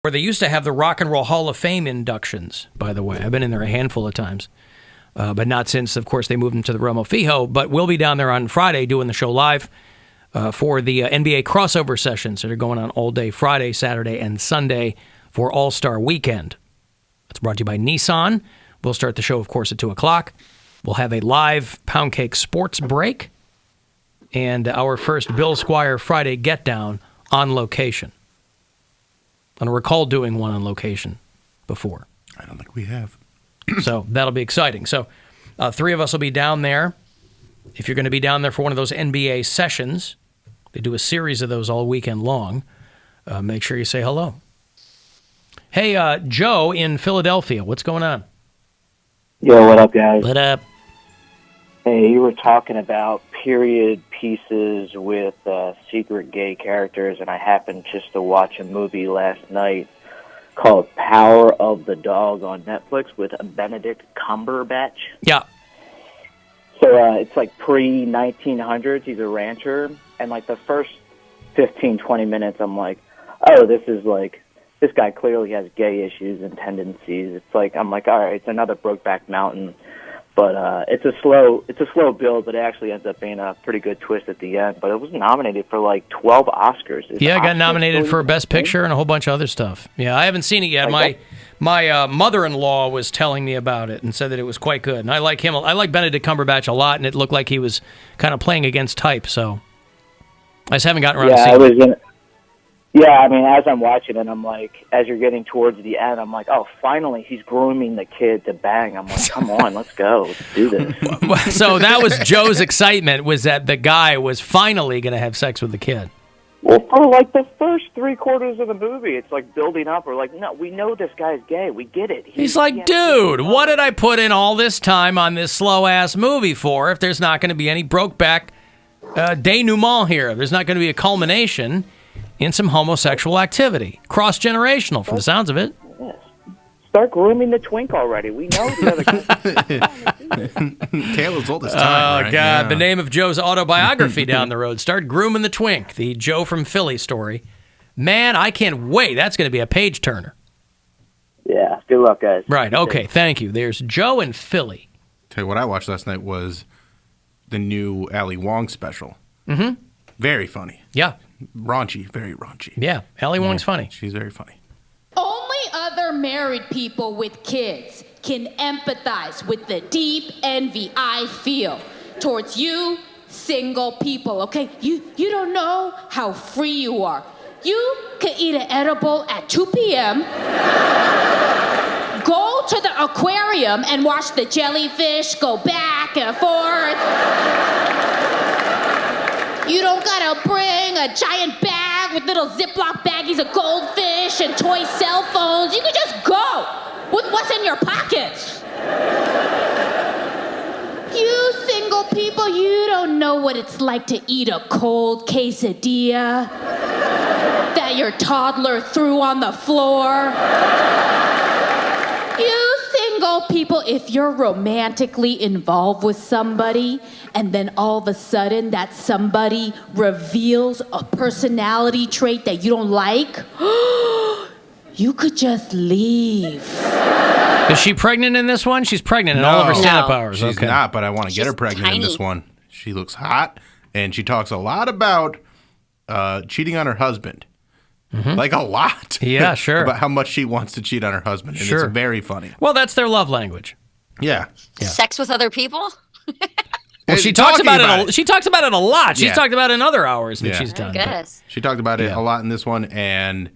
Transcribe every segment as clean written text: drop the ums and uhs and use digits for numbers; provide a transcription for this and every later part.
Where they used to have the Rock and Roll Hall of Fame inductions, by the way. I've been in there a handful of times, but not since, of course, they moved into the Romo Fijo. But we'll be down there on Friday doing the show live for the NBA crossover sessions that are going on all day Friday, Saturday, and Sunday for All-Star Weekend. It's brought to you by Nissan. We'll start the show, of course, at 2 o'clock. We'll have a live Poundcake sports break and our first Bill Squire Friday get-down on location. I don't recall doing one on location before. I don't think we have. So that'll be exciting. So 3 of us will be down there. If you're going to be down there for one of those NBA sessions, they do a series of those all weekend long, make sure you say hello. Hey, Joe in Philadelphia, what's going on? Yo, what up, guys? What up? Hey, you were talking about period pieces with secret gay characters, and I happened just to watch a movie last night called Power of the Dog on Netflix with Benedict Cumberbatch. Yeah. So it's like pre-1900s. He's a rancher, and like the first 15, 20 minutes, I'm like, oh, this guy clearly has gay issues and tendencies. It's like, I'm like, all right, it's another Brokeback Mountain. But it's a slow build, but it actually ends up being a pretty good twist at the end. But it was nominated for like 12 Oscars. Yeah, it got nominated for Best Picture and a whole bunch of other stuff. Yeah, I haven't seen it yet. My mother-in-law was telling me about it and said that it was quite good. And I like him. I like Benedict Cumberbatch a lot, and it looked like he was kind of playing against type. So I just haven't gotten around to seeing it. Yeah, I mean, as I'm watching it, I'm like, as you're getting towards the end, I'm like, oh, finally, he's grooming the kid to bang. I'm like, come on, let's go. Let's do this. So that was Joe's excitement, was that the guy was finally going to have sex with the kid. Well, for like the first 3/4 of the movie, it's like building up. We're like, no, we know this guy's gay. We get it. He's like, dude, what did I put in all this time on this slow-ass movie for if there's not going to be any Brokeback denouement here? There's not going to be a culmination in some homosexual activity. Cross-generational, from the sounds of it. Yes. Start grooming the twink already. We know the other guy. Taylor's oldest time, right? God, yeah. The name of Joe's autobiography down the road. Start grooming the twink, the Joe from Philly story. Man, I can't wait. That's going to be a page-turner. Yeah, good luck, guys. Right, okay, thank you. There's Joe in Philly. Tell you what I watched last night was the new Ali Wong special. Mm-hmm. Very funny. Yeah. Raunchy, very raunchy. Yeah, Ali Wong's funny. She's very funny. Only other married people with kids can empathize with the deep envy I feel towards you single people, okay? You don't know how free you are. You can eat an edible at 2 p.m., go to the aquarium and watch the jellyfish go back and forth. You don't gotta bring a giant bag with little Ziploc baggies of goldfish and toy cell phones. You can just go with what's in your pockets. You single people, you don't know what it's like to eat a cold quesadilla that your toddler threw on the floor. You single people, if you're romantically involved with somebody and then all of a sudden that somebody reveals a personality trait that you don't like, you could just leave. Is she pregnant in this one? She's pregnant in all of her stand-up hours. She's not, but I want to get her pregnant in this one. She looks hot, and she talks a lot about cheating on her husband. Mm-hmm. Like a lot. Yeah, sure. About how much she wants to cheat on her husband. And it's very funny. Well, that's their love language. Yeah. Sex with other people? Well, she talks about it. She talks about it a lot. She's talked about it in other hours that she's done. Guess. She talked about it a lot in this one, and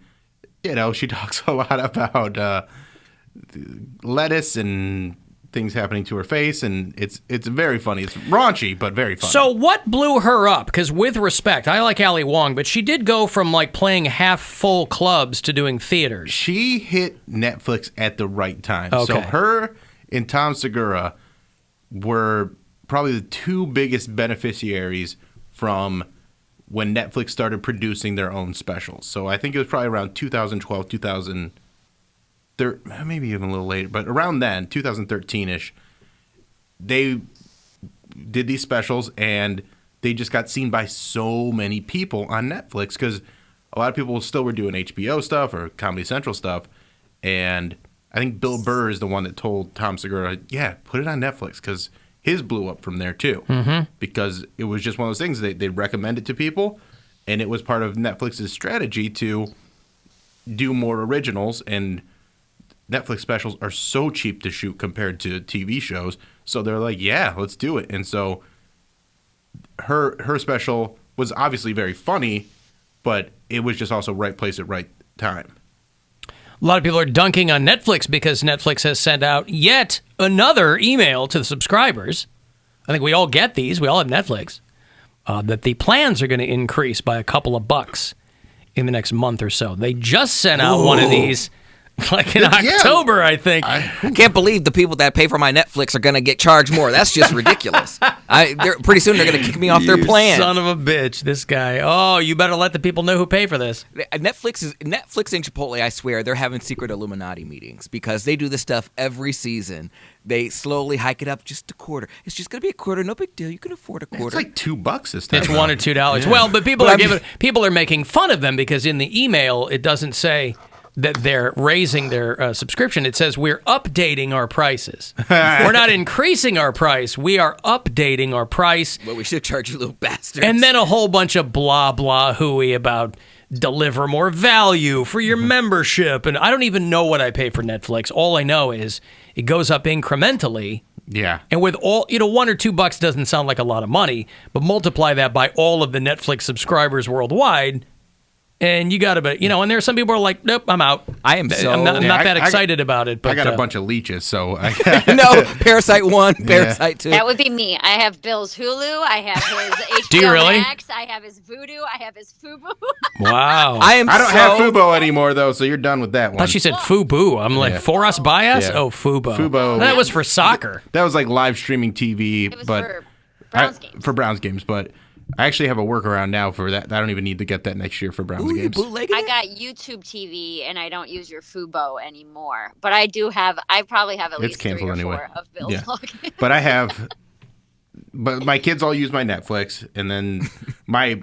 she talks a lot about lettuce and things happening to her face, and it's very funny. It's raunchy, but very funny. So what blew her up? Because with respect, I like Ali Wong, but she did go from like playing half-full clubs to doing theaters. She hit Netflix at the right time. Okay. So her and Tom Segura were probably the two biggest beneficiaries from when Netflix started producing their own specials. So I think it was probably around 2012, maybe even a little later, but around then, 2013-ish, they did these specials, and they just got seen by so many people on Netflix because a lot of people still were doing HBO stuff or Comedy Central stuff, and I think Bill Burr is the one that told Tom Segura, yeah, put it on Netflix, because his blew up from there too. Because it was just one of those things they recommend it to people, and it was part of Netflix's strategy to do more originals, and Netflix specials are so cheap to shoot compared to TV shows, so they're like, yeah, let's do it. And so her special was obviously very funny, but it was just also right place at right time. A lot of people are dunking on Netflix because Netflix has sent out yet another email to the subscribers. I think we all get these. We all have Netflix. That the plans are going to increase by a couple of bucks in the next month or so. They just sent out one of these like in October, I think. I can't believe the people that pay for my Netflix are going to get charged more. That's just ridiculous. Pretty soon they're going to kick me off their plan. Son of a bitch, this guy. Oh, you better let the people know who pay for this. Netflix and Chipotle, I swear, they're having secret Illuminati meetings because they do this stuff every season. They slowly hike it up just a quarter. It's just going to be a quarter. No big deal. You can afford a quarter. It's like $2 this time. It's $1 or $2. Yeah. Well, but people are making fun of them because in the email it doesn't say that they're raising their subscription. It says we're updating our prices. We're not increasing our price. We are updating our price. Well, we should charge you little bastards. And then a whole bunch of blah, blah, hooey about deliver more value for your membership. And I don't even know what I pay for Netflix. All I know is it goes up incrementally. Yeah. And with all, $1 or $2 doesn't sound like a lot of money, but multiply that by all of the Netflix subscribers worldwide, and you got to be, and there are some people who are like, nope, I'm out. I'm not that excited about it. But I got a bunch of leeches, so no, Parasite 1, Parasite 2. That would be me. I have Bill's Hulu. I have his HBO Do you really? Max. I have his Vudu. I have his Fubo. Wow. I don't have Fubo anymore, though, so you're done with that one. I thought she said Fubu. I'm like, for us, by us? Yeah. Oh, Fubo. Fubo. That was for soccer. That was like live streaming TV. It was for Browns games. For Browns games, but I actually have a workaround now for that. I don't even need to get that next year for Browns games. I got YouTube TV, and I don't use your Fubo anymore. But I probably have at least 3 or 4 of Bill's logins. But my kids all use my Netflix, and then my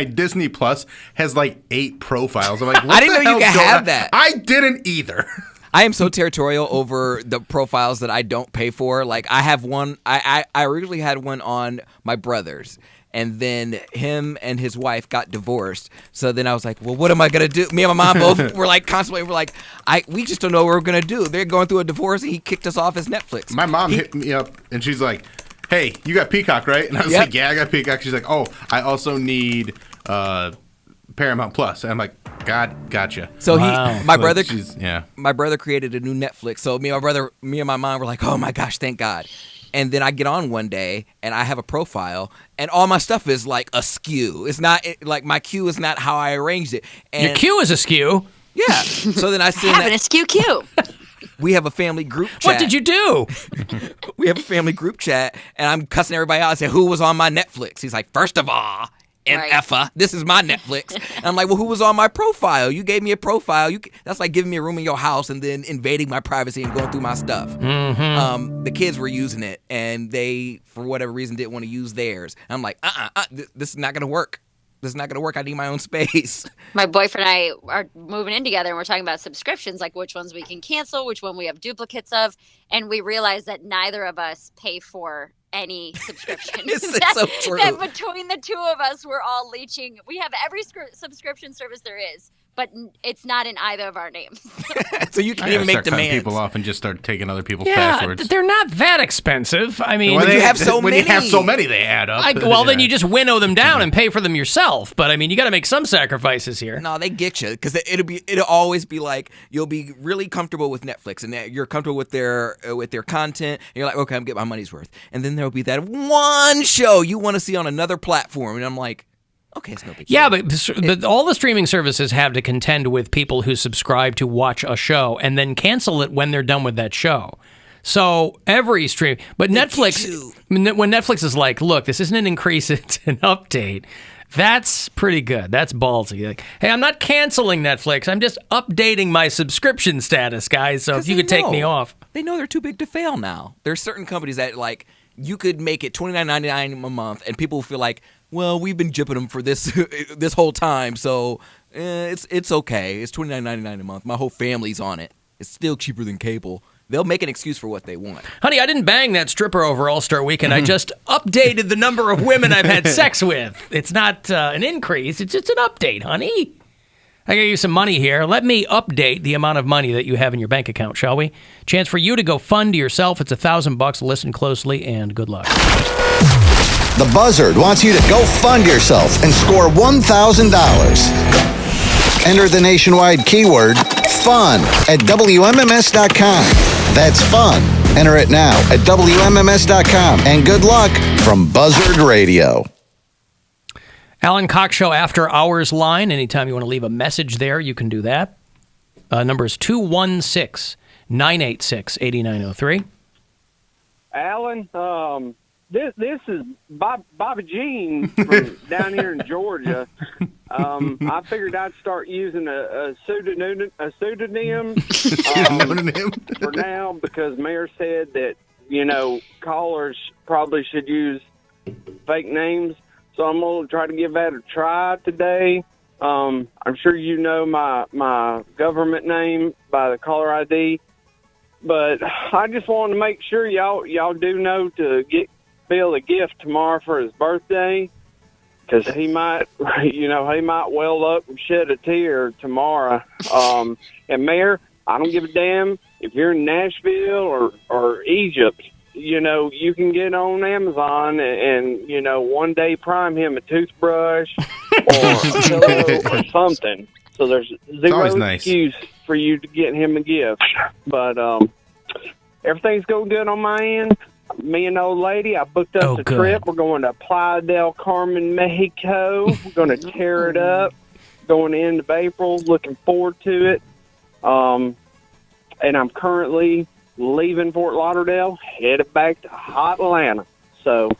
Disney Plus has like 8 profiles. I'm like, what I didn't know you could have that. I didn't either. I am so territorial over the profiles that I don't pay for. Like I have one. I originally had one on my brother's. And then him and his wife got divorced. So then I was like, well, what am I going to do? Me and my mom both were like constantly, we just don't know what we're going to do. They're going through a divorce, and he kicked us off his Netflix. My mom hit me up, and she's like, hey, you got Peacock, right? And I was like, yeah, I got Peacock. She's like, oh, I also need Paramount Plus. And I'm like, God, gotcha. So my brother created a new Netflix. So me and my mom were like, oh my gosh, thank God. And then I get on one day, and I have a profile, and all my stuff is like askew. It's not like my queue is not how I arranged it. And your queue is askew. Yeah. So then I send having a skew queue. We have a family group chat. What did you do? We have a family group chat, and I'm cussing everybody out. I say, who was on my Netflix? He's like, first of all, MFA, this is my Netflix. And I'm like, well, who was on my profile? You gave me a profile. That's like giving me a room in your house and then invading my privacy and going through my stuff. Mm-hmm. The kids were using it, and they, for whatever reason, didn't want to use theirs. And I'm like, this is not going to work. This is not going to work. I need my own space. My boyfriend and I are moving in together, and we're talking about subscriptions, like which ones we can cancel, which one we have duplicates of. And we realize that neither of us pay for any subscription. It's so true. That between the two of us, we're all leeching. We have every subscription service there is, but it's not in either of our names. So you can't even make demands. Cut people off and just start taking other people's passwords. They're not that expensive. I mean, when you have so many, they add up. Then you just winnow them down and pay for them yourself. But I mean, you got to make some sacrifices here. No, they get you because it'll always be like you'll be really comfortable with Netflix and you're comfortable with their content. And you're like, okay, I'm getting my money's worth. And then there'll be that one show you want to see on another platform, and I'm like, okay, it's no big deal. Yeah, but all the streaming services have to contend with people who subscribe to watch a show and then cancel it when they're done with that show. So every stream, but Netflix, when Netflix is like, look, this isn't an increase, it's an update. That's pretty good. That's ballsy. Like, hey, I'm not canceling Netflix. I'm just updating my subscription status, guys. So if you could take me off. They know they're too big to fail now. There's certain companies that like you could make it $29.99 a month, and people feel like, well, we've been jipping them for this whole time, so It's okay. It's $29.99 a month. My whole family's on it. It's still cheaper than cable. They'll make an excuse for what they want. Honey, I didn't bang that stripper over All-Star Weekend. I just updated the number of women I've had sex with. It's not an increase. It's just an update, honey. I got you some money here. Let me update the amount of money that you have in your bank account, shall we? Chance for you to go fund yourself. It's $1,000. Listen closely, and good luck. The Buzzard wants you to go fund yourself and score $1,000. Enter the nationwide keyword FUN at WMMS.com. That's fun. Enter it now at WMMS.com. And good luck from Buzzard Radio. Alan Cox Show After Hours line. Anytime you want to leave a message there, you can do that. Number is 216-986-8903. Alan, this is Bobby Jean from down here in Georgia. I figured I'd start using a pseudonym for now because Mayor said that, callers probably should use fake names. So I'm going to try to give that a try today. I'm sure you know my government name by the caller ID. But I just wanted to make sure y'all do know to get Bill a gift tomorrow for his birthday, because he might well up and shed a tear tomorrow. And Mayor, I don't give a damn if you're in Nashville or Egypt. You can get on Amazon and one day prime him a toothbrush or a pillow or something. So there's zero excuse for you to get him a gift. But everything's going good on my end. Me and the old lady, I booked us a trip. We're going to Playa del Carmen, Mexico. We're going to tear it up. Going into April. Looking forward to it. And I'm currently leaving Fort Lauderdale, headed back to hot Atlanta. So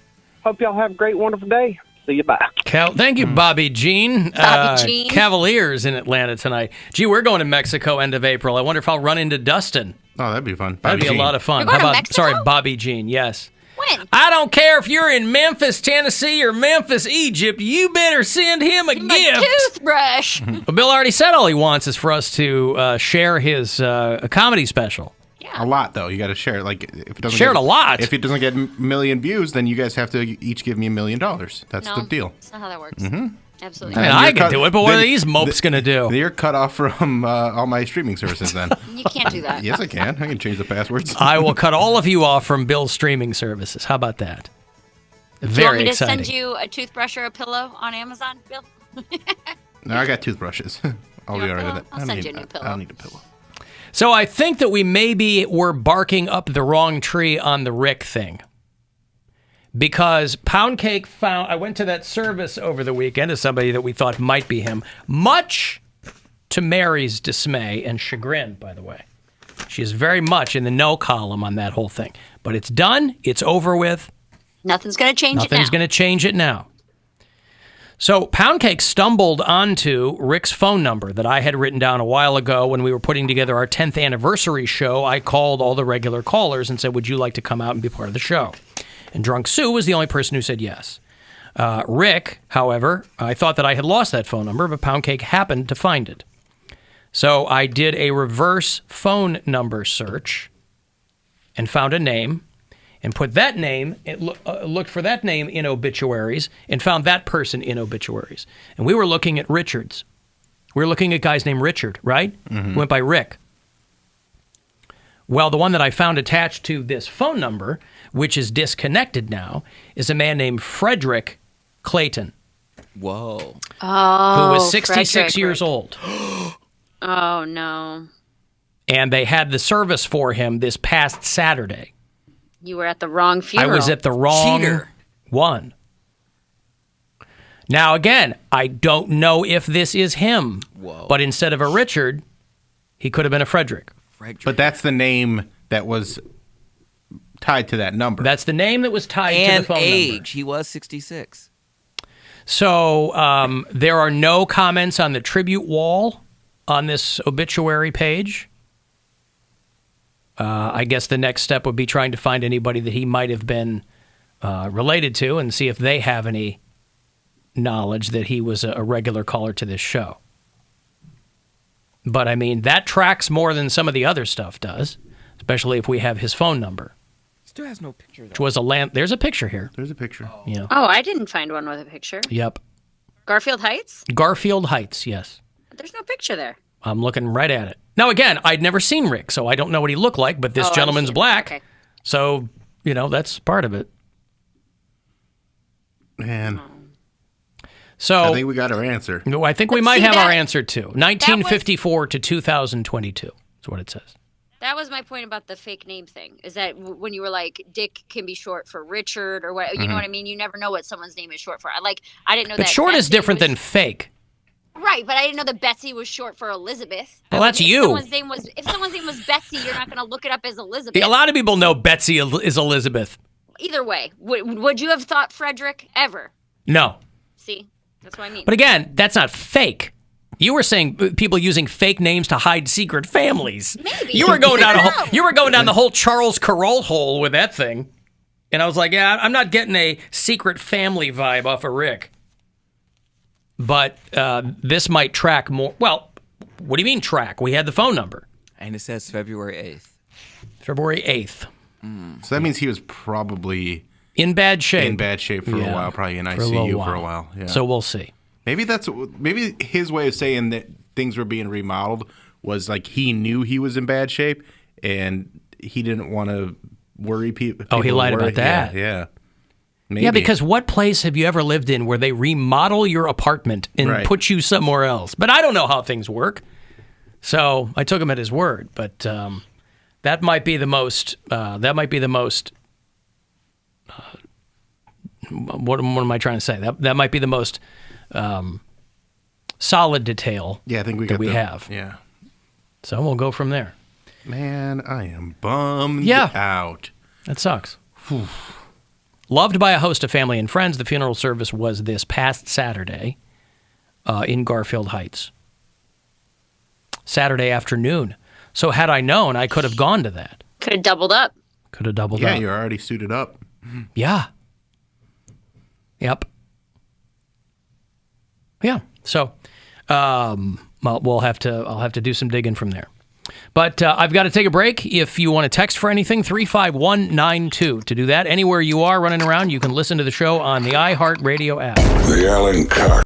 hope y'all have a great, wonderful day. See you back. Thank you, Bobby Jean. Bobby Jean. Cavaliers in Atlanta tonight. Gee, we're going to Mexico end of April. I wonder if I'll run into Dustin. Oh, that'd be fun. That'd be a lot of fun. You're going to Mexico? Sorry, Bobby Jean, yes. When? I don't care if you're in Memphis, Tennessee, or Memphis, Egypt. You better send him a gift. Toothbrush. Well, Bill already said all he wants is for us to share his comedy special. Yeah. A lot, though. You got to share it. Like, if it doesn't Share it a lot. If it doesn't get a million views, then you guys have to each give me $1 million. That's the deal. That's not how that works. Mm-hmm. Absolutely. I mean, I can do it, but what are these mopes going to do? You're cut off from all my streaming services then. You can't do that. Yes, I can. I can change the passwords. I will cut all of you off from Bill's streaming services. How about that? Very Do you want me exciting. to send you a toothbrush or a pillow on Amazon, Bill? No, I got toothbrushes. I'll be all right with that. I'll send you a new pillow. I don't need a pillow. So I think that we maybe were barking up the wrong tree on the Rick thing. Because Poundcake I went to that service over the weekend as somebody that we thought might be him, much to Mary's dismay and chagrin, by the way. She is very much in the no column on that whole thing. But it's done. It's over with. Nothing's going to change it now. Nothing's going to change it now. So Poundcake stumbled onto Rick's phone number that I had written down a while ago when we were putting together our 10th anniversary show. I called all the regular callers and said, would you like to come out and be part of the show? And Drunk Sue was the only person who said yes. Rick, however, I thought that I had lost that phone number, but Poundcake happened to find it. So I did a reverse phone number search and found a name and put that name, looked for that name in obituaries and found that person in obituaries. And we were looking at Richards. We were looking at guys named Richard, right? Mm-hmm. Who went by Rick. Well, the one that I found attached to this phone number, which is disconnected now, is a man named Frederick Clayton. Whoa. Oh, who was 66 years old. Oh, no. And they had the service for him this past Saturday. You were at the wrong funeral. I was at the wrong one. Now, again, I don't know if this is him. Whoa. But instead of a Richard, he could have been a Frederick. But that's the name that was tied to that number. That's the name that was tied to the phone age. number. He was 66. So there are no comments on the tribute wall on this obituary page. I guess the next step would be trying to find anybody that he might have been related to and see if they have any knowledge that he was a regular caller to this show. But I mean, that tracks more than some of the other stuff does, especially if we have his phone number. Still has no picture, though. Which was a land. There's a picture here. There's a picture. Yeah. Oh, I didn't find one with a picture. Yep. Garfield Heights? Garfield Heights, yes. There's no picture there. I'm looking right at it. Now, again, I'd never seen Rick, so I don't know what he looked like, but this gentleman's black. Okay. So, that's part of it. Man. So I think we got our answer. No, I think we might have our answer too. 1954 to 2022 is what it says. That was my point about the fake name thing, is that when you were like, Dick can be short for Richard or what, you know what I mean? You never know what someone's name is short for. I didn't know that. But short is Betsy different was, than fake. Right, but I didn't know that Betsy was short for Elizabeth. Well, that's you. If someone's name was Betsy, you're not going to look it up as Elizabeth. A lot of people know Betsy is Elizabeth. Either way, would you have thought Frederick ever? No. See, that's what I mean. But again, that's not fake. You were saying people using fake names to hide secret families. Maybe. You were going down the whole Charles Carroll hole with that thing. And I was like, yeah, I'm not getting a secret family vibe off of Rick. But this might track more. Well, what do you mean track? We had the phone number. And it says February 8th. February 8th. So that means he was probably in bad shape. In bad shape for a while, probably in ICU for a while. Yeah. So we'll see. Maybe his way of saying that things were being remodeled was like he knew he was in bad shape and he didn't want to worry people. Oh, he lied about that. Yeah. Maybe. Yeah, because what place have you ever lived in where they remodel your apartment and put you somewhere else? But I don't know how things work. So I took him at his word. But that might be the most. What am I trying to say? That might be the most solid detail. Yeah, I think we have. Yeah. So we'll go from there. Man, I am bummed out. That sucks. Loved by a host of family and friends, the funeral service was this past Saturday in Garfield Heights. Saturday afternoon. So had I known, I could have gone to that. Could have doubled up. Yeah, you're already suited up. Yeah. Yep. Yeah. So I'll have to do some digging from there. But I've got to take a break. If you want to text for anything, 35192. To do that, anywhere you are running around, you can listen to the show on the iHeartRadio app. The Alan Cox